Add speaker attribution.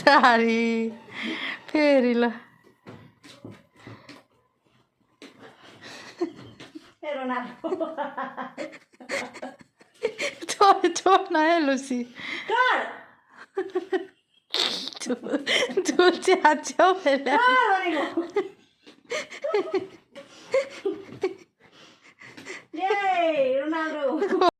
Speaker 1: તારી ફેરી લો छोड़ ना है लूसी तू चाचा पहले
Speaker 2: Yay, Ronaldo.